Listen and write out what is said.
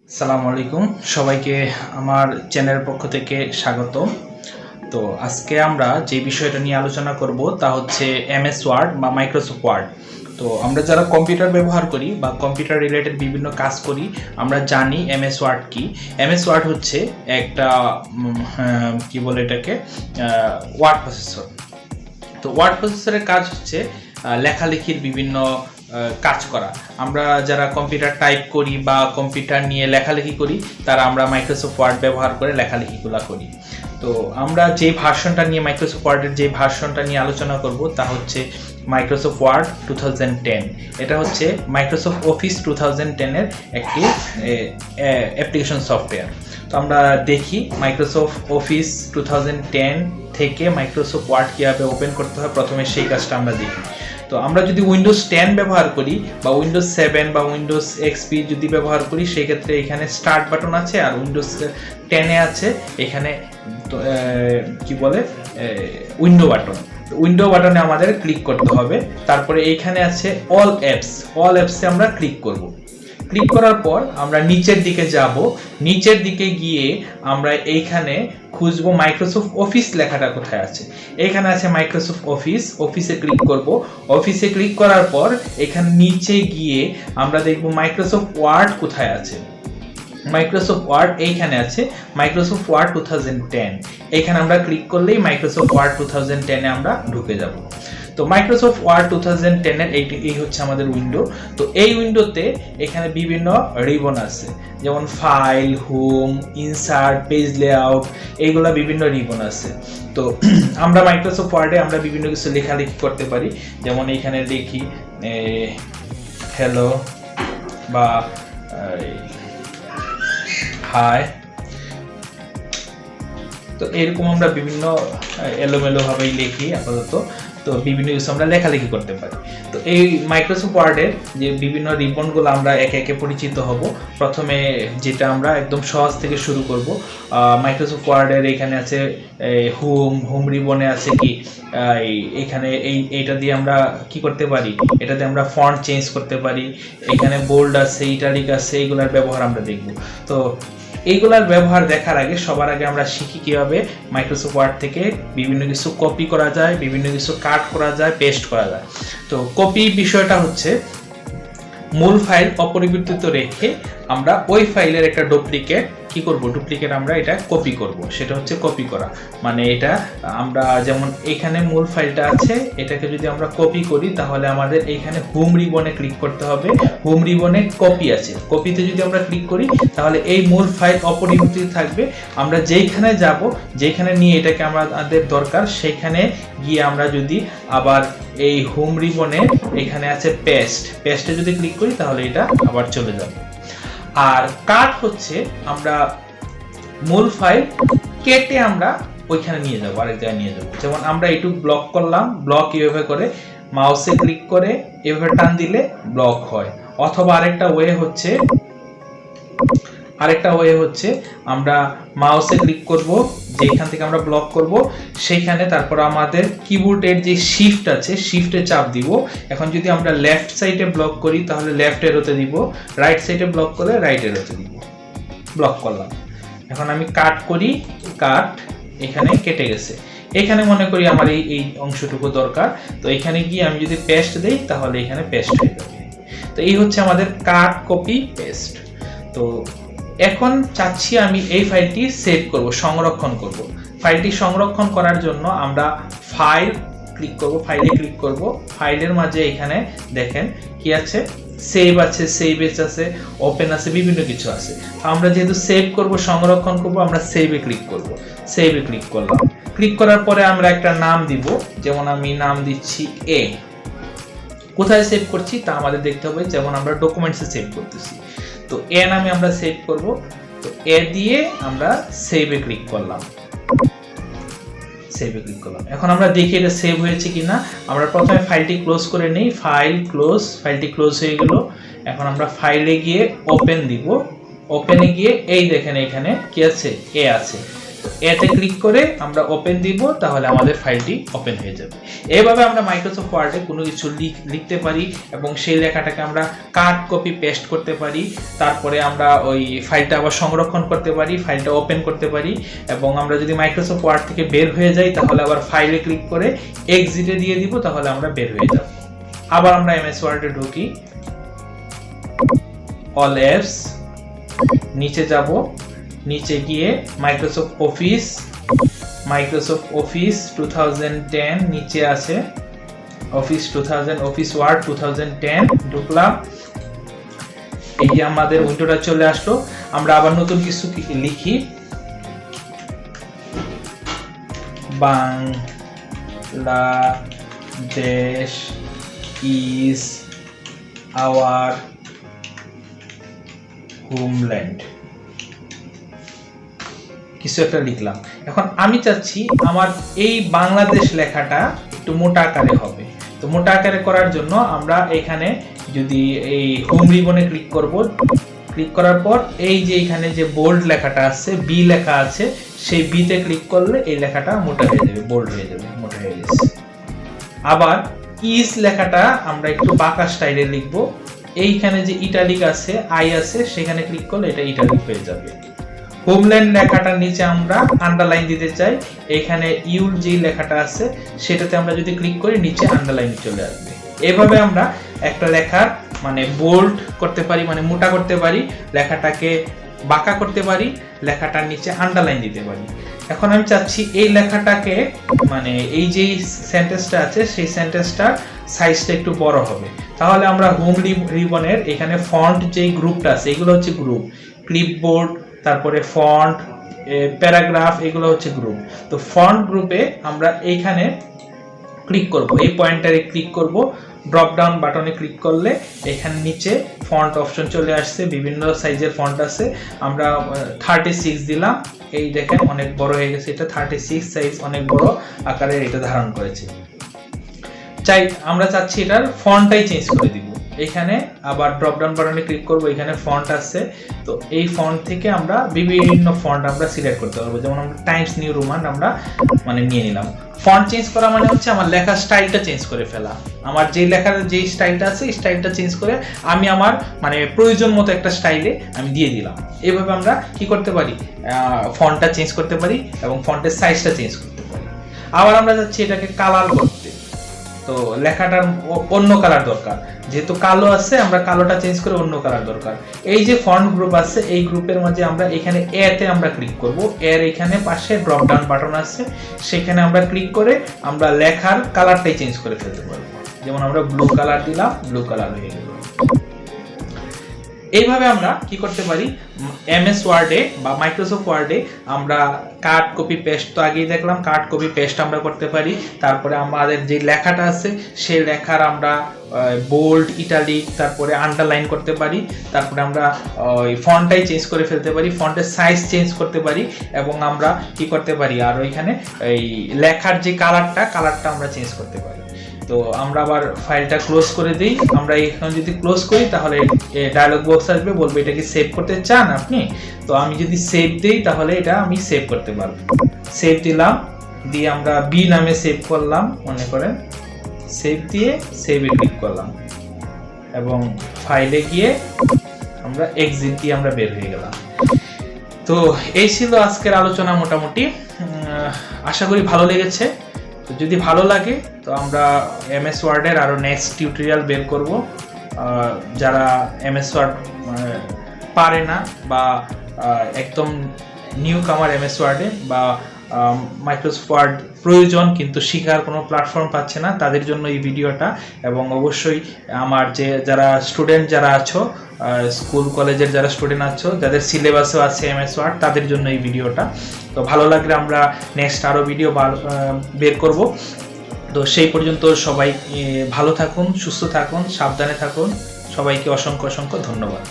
আসসালামু আলাইকুম সবাইকে আমার চ্যানেলের পক্ষ থেকে স্বাগত। তো আজকে আমরা যে বিষয়টা নিয়ে আলোচনা করব তা হচ্ছে এমএস ওয়ার্ড বা মাইক্রোসফট ওয়ার্ড। তো আমরা যারা কম্পিউটার ব্যবহার করি বা কম্পিউটার রিলেটেড বিভিন্ন কাজ করি আমরা জানি এমএস ওয়ার্ড কি। এমএস ওয়ার্ড হচ্ছে একটা কি বলে এটাকে ওয়ার্ড প্রসেসর। তো ওয়ার্ড প্রসেসরের কাজ হচ্ছে লেখালেখির বিভিন্ন কাজ করা। আমরা যারা কম্পিউটার টাইপ করি বা কম্পিউটার নিয়ে লেখালেখি করি তারা আমরা মাইক্রোসফট ওয়ার্ড ব্যবহার করে লেখালেখিগুলো করি। তো আমরা যে ভার্সনটা নিয়ে মাইক্রোসফট ওয়ার্ডের যে ভার্সনটা নিয়ে আলোচনা করব তা হচ্ছে মাইক্রোসফট ওয়ার্ড 2010। এটা হচ্ছে মাইক্রোসফট অফিস 2010-এর একটি অ্যাপ্লিকেশন সফটওয়্যার। তো আমরা দেখি মাইক্রোসফট অফিস 2010 থেকে মাইক্রোসফট ওয়ার্ড কীভাবে ওপেন করতে হয়, প্রথমে সেই কাজটা আমরা দেখি। তো আমরা যদি উইন্ডোজ 10 ব্যবহার করি বা উইন্ডোজ 7 বা উইন্ডোজ এক্সপি যদি ব্যবহার করি সেই ক্ষেত্রে এখানে স্টার্ট বাটন আছে, আর উইন্ডোজ 10-এ আছে এখানে কি বলে উইন্ডো বাটন। উইন্ডো বাটনে আমাদের ক্লিক করতে হবে। তারপরে এইখানে আছে অল অ্যাপসে আমরা ক্লিক করব। ক্লিক করার পর আমরা নিচের দিকে যাব। নিচের দিকে গিয়ে আমরা এইখানে খুঁজবো মাইক্রোসফট অফিস লেখাটা কোথায় আছে। এখানে আছে মাইক্রোসফট অফিসে ক্লিক করব। অফিসে ক্লিক করার পর এখানে নিচে গিয়ে আমরা দেখব মাইক্রোসফট ওয়ার্ড কোথায় আছে। মাইক্রোসফট ওয়ার্ড এইখানে আছে, মাইক্রোসফট ওয়ার্ড 2010। এখানে আমরা ক্লিক করলেই মাইক্রোসফট ওয়ার্ড 2010-এ আমরা ঢুকে যাব। তো মাইক্রোসফট ওয়ার্ড 2010-এর এই হচ্ছে আমাদের উইন্ডো। তো এই উইন্ডোতে এখানে বিভিন্ন রিবন আছে, যেমন file, home, insert, page layout, এইগুলা বিভিন্ন রিবন আছে। তো আমরা মাইক্রোসফট ওয়ার্ডে আমরা বিভিন্ন কিছু লেখালেখি করতে পারি, যেমন এখানে দেখি হ্যালো বা হাই। তো এরকম আমরা বিভিন্ন এলোমেলো ভাবেই লিখি আপাতত। তো বিভিন্ন কিছু আমরা লেখালেখি করতে পারি। তো এই মাইক্রোসফট ওয়ার্ডের যে বিভিন্ন রিবনগুলো আমরা একে একে পরিচিত হব। প্রথমে যেটা আমরা একদম সহজ থেকে শুরু করব, মাইক্রোসফট ওয়ার্ডের এখানে আছে হোম রিবনে আছে কি এখানে এইটা দিয়ে আমরা কি করতে পারি, এটা দিয়ে আমরা ফন্ট চেঞ্জ করতে পারি। এখানে বোল্ড আছে, ইটালিক আছে, এইগুলার ব্যবহার আমরা দেখব। তো এইগুলার ব্যবহার দেখার আগে সবার আগে আমরা শিখি কিভাবে মাইক্রোসফট ওয়ার্ড থেকে বিভিন্ন কিছু কপি করা যায়, বিভিন্ন কিছু কাট করা যায়, পেস্ট করা যায়। তো কপি বিষয়টা হচ্ছে মূল ফাইল অপরিবর্তিত রেখে আমরা ওই ফাইলের একটা ডুপ্লিকেট আমরা এটা কপি করব। সেটা হচ্ছে কপি করা। মানে এটা আমরা যেমন এখানে মূল ফাইলটা আছে, এটাকে যদি আমরা কপি করি তাহলে আমাদের এখানে হোম রিবনে ক্লিক করতে হবে। হোম রিবনে কপি আছে, কপিতে যদি আমরা ক্লিক করি তাহলে এই মূল ফাইল অপরিবর্তিত থাকবে। আমরা যেইখানে যাব, যেখানে নিয়ে এটাকে আমাদের দরকার সেইখানে গিয়ে আমরা যদি আবার এই হোম রিবনে এখানে আছে পেস্টে যদি ক্লিক করি তাহলে এটা আবার চলে যাবে। আর কাট হচ্ছে আমরা মূল ফাইল কেটে আমরা ওইখানে নিয়ে যাবো, আরেক জায়গায় নিয়ে যাবো। যেমন আমরা একটু ব্লক করলাম, ব্লক এইভাবে করে মাউসে ক্লিক করে এভাবে টান দিলে ব্লক হয়। অথবা আরেকটা ওয়ে হচ্ছে আমরা মাউসে ক্লিক করব, যেখান থেকে আমরা ব্লক করব সেইখানে, তারপর আমাদের কিবোর্ডের যে শিফট আছে শিফটে চাপ দিব। এখন যদি আমরা লেফট সাইডে ব্লক করি তাহলে লেফট এরোতে দিব, রাইট সাইডে ব্লক করলে রাইট এরোতে দিব। ব্লক করলাম। এখন আমি কাট করি, কাট এখানে কেটে গেছে। এখানে মনে করি আমার এই অংশটুকু দরকার, তো এখানে গিয়ে আমি যদি পেস্ট দেই তাহলে এখানে পেস্ট হয়ে যাবে। তো এই হচ্ছে আমাদের কাট, কপি, পেস্ট। তো এখন চাচ্ছি আমি এই ফাইলটি সেভ করব, সংরক্ষণ করব। ফাইলটি সংরক্ষণ করার জন্য আমরা ফাইল ক্লিক করব, ফাইলে ক্লিক করব। ফাইলের মাঝে এখানে দেখেন কি আছে, সেভ আছে, সেভ এজ আছে, ওপেন আছে, বিভিন্ন কিছু আছে। আমরা যেহেতু সেভ করব, সংরক্ষণ করব, আমরা সেভে ক্লিক করব। সেভে ক্লিক করলাম। ক্লিক করার পরে আমরা একটা নাম দিব, যেমন আমি নাম দিচ্ছি এ। কোথায় সেভ করছি তা আমাদের দেখতে হবে, যেমন আমরা ডকুমেন্টসে সেভ করতেছি। তো এ নামে আমরা সেভ করব। তো এ দিয়ে আমরা সেভে ক্লিক করলাম। এখন আমরা দেখি এটা সেভ হয়েছে কিনা। আমরা প্রথমে ফাইলটি ক্লোজ করে নেই, ফাইলটি ক্লোজ হয়ে গেল। এখন আমরা ফাইলে গিয়ে ওপেন দিব। ওপেনে গিয়ে এই দেখেন এখানে কি আছে, এ আছে। তো এতে ক্লিক করে আমরা ওপেন দিব, তাহলে আমাদের ফাইলটি ওপেন হয়ে যাবে। এইভাবে আমরা মাইক্রোসফট ওয়ার্ডে কোনো কিছু লিখতে পারি এবং সেই লেখাটাকে আমরা কাট কপি পেস্ট করতে পারি। তারপরে আমরা ওই ফাইলটা আবার সংরক্ষণ করতে পারি, ফাইলটা ওপেন করতে পারি, এবং আমরা যদি মাইক্রোসফট ওয়ার্ড থেকে বের হয়ে যাই তাহলে আবার ফাইলে ক্লিক করে এক্সিটে দিয়ে দিব, তাহলে আমরা বের হয়ে যাব। আবার আমরা এমএস ওয়ার্ডে ঢুকি, অল অ্যাপস, নিচে যাব, নিচে গিয়ে মাইক্রোসফট অফিস 2010 নিচে আছে অফিস 2000, অফিস ওয়ার্ড 2010 ঢুকলাম। এই যে আমাদের উইন্ডোটা চলে আসলো। আমরা আবার নতুন কিছু লিখি, বাংলাদেশ ইজ আওয়ার হোমল্যান্ড, কিছু একটা লিখলাম। এখন আমি চাচ্ছি আমার এই বাংলাদেশ লেখাটা একটু মোটা আকারে হবে। তো মোটা আকারে করার জন্য আমরা এখানে যদি এই হোম রিবনে ক্লিক করব, ক্লিক করার পর এই যে এখানে যে বোল্ড লেখাটা আছে, বি লেখা আছে, সেই বিতে ক্লিক করলে এই লেখাটা মোটা হয়ে যাবে, বোল্ড হয়ে যাবে, মোটা হয়ে গেছে। আবার ইজ লেখাটা আমরা একটু বাঁকা স্টাইলে লিখবো। এইখানে যে ইটালিক আছে, আই আছে, সেখানে ক্লিক করলে এটা ইটালিক হয়ে যাবে। হোমল্যান্ড লেখাটার নিচে আমরা আন্ডারলাইন দিতে চাই, এখানে ইউল যে লেখাটা আছে সেটাতে আমরা যদি ক্লিক করি নিচে আন্ডারলাইন চলে আসবে। এভাবে আমরা একটা লেখার মানে বোল্ড করতে পারি, মানে মোটা করতে পারি, লেখাটাকে বাঁকা করতে পারি, লেখাটার নিচে আন্ডারলাইন দিতে পারি। এখন আমি চাচ্ছি এই লেখাটাকে মানে এই যে সেন্টেন্সটা আছে সেই সেন্টেন্সটার সাইজটা একটু বড় হবে। তাহলে আমরা হোম রিবনের এখানে ফন্ট যেই গ্রুপটা আছে, এগুলো হচ্ছে গ্রুপ, ক্লিপবোর্ড, তারপরে ফন্ট, প্যারাগ্রাফ, এগুলো হচ্ছে গ্রুপ। তো ফন্ট গ্রুপে আমরা এইখানে ক্লিক করব, এই পয়েন্টারে ক্লিক করব, ড্রপ ডাউন বাটনে ক্লিক করলে এখানে নিচে ফন্ট অপশন চলে আসছে, বিভিন্ন সাইজের ফন্ট আছে। আমরা 36 দিলাম, এই দেখেন অনেক বড় হয়ে গেছে, এটা 36 সাইজ, অনেক বড় আকারের এটা ধারণ করেছে। আমরা চাচ্ছি এটার ফন্টটাই চেঞ্জ করে দিব। এখানে আবার ড্রপ ডাউন বাটনে ক্লিক করব, এখানে ফন্ট আছে, তো এই ফন্ট থেকে আমরা বিভিন্ন ফন্ট আমরা সিলেক্ট করতে পারবো। যেমন আমরা টাইমস নিউ রোমান আমরা মানে নিয়ে নিলাম। ফন্ট চেঞ্জ করা মানে হচ্ছে আমার লেখার স্টাইলটা চেঞ্জ করে ফেলা। আমার যে লেখার যে স্টাইলটা আছে এই স্টাইলটা চেঞ্জ করে আমি আমার মানে প্রয়োজন মতো একটা স্টাইলে আমি দিয়ে দিলাম। এইভাবে আমরা কি করতে পারি, ফন্টটা চেঞ্জ করতে পারি এবং ফন্টের সাইজটা চেঞ্জ করতে পারি। আবার আমরা যাচ্ছি এটাকে কালার করতে, তো লেখাটার অন্য কালার দরকার, যেহেতু কালো আছে আমরা কালোটা চেঞ্জ করে অন্য কালার দরকার। এই যে ফন্ট গ্রুপ আছে, এই গ্রুপের মাঝে আমরা এখানে এতে আমরা ক্লিক করব, এর এখানে পাশে ড্রপ ডাউন বাটন আছে, সেখানে আমরা ক্লিক করে আমরা লেখার কালারটাই চেঞ্জ করে ফেলতে পারবো। যেমন আমরা ব্লু কালার দিলাম, ব্লু কালার হয়ে গেল। এইভাবে আমরা কি করতে পারি, এমএস ওয়ার্ডে বা মাইক্রোসফট ওয়ার্ডে আমরা কাট কপি পেস্ট, তো আগেই দেখলাম কাট কপি পেস্ট আমরা করতে পারি। তারপরে আমাদের যে লেখাটা আছে সেই লেখার আমরা বোল্ড, ইটালিক, তারপরে আন্ডারলাইন করতে পারি। তারপরে আমরা ওই ফন্টটাই চেঞ্জ করে ফেলতে পারি, ফন্টের সাইজ চেঞ্জ করতে পারি, এবং আমরা কি করতে পারি আর ওইখানে এই লেখার যে কালারটা আমরা চেঞ্জ করতে পারি। তো আমরা আবার ফাইলটা ক্লোজ করে দিই। আমরা এখন যদি ক্লোজ করি তাহলে ডায়লগ বক্স আসবে, বলবে এটা কি সেভ করতে চান আপনি। তো আমি যদি সেভ দিই তাহলে এটা আমি সেভ করতে পারবো। সেভ দিলাম, দিয়ে আমরা বি নামে সেভ করলাম, মনে করেন সেভ দিয়ে সেভে ক্লিক করলাম এবং ফাইলে গিয়ে আমরা এক্সিট দিয়ে আমরা বের হয়ে গেলাম। তো এই ছিল আজকের আলোচনা। মোটামুটি আশা করি ভালো লেগেছে। তো যদি ভালো লাগে তো আমরা এমএস ওয়ার্ডের আরো নেক্সট টিউটোরিয়াল বের করব। যারা এমএস ওয়ার্ড পারে না বা একদম নিউ কামার এমএস ওয়ার্ডে বা মাইক্রোসফট ওয়ার্ড প্রয়োজন কিন্তু শেখার কোনো প্ল্যাটফর্ম পাচ্ছে না, তাদের জন্য এই ভিডিওটা। এবং অবশ্যই আমার যে যারা স্টুডেন্ট যারা আছো, স্কুল কলেজের যারা স্টুডেন্ট আছো, যাদের সিলেবাসও আছে এমএস ওয়ার্ড, তাদের জন্য এই ভিডিওটা। তো ভালো লাগলে আমরা নেক্সট আরও ভিডিও বের করব। তো সেই পর্যন্ত সবাই ভালো থাকুন, সুস্থ থাকুন, সাবধানে থাকুন। সবাইকে অসংখ্য অসংখ্য ধন্যবাদ।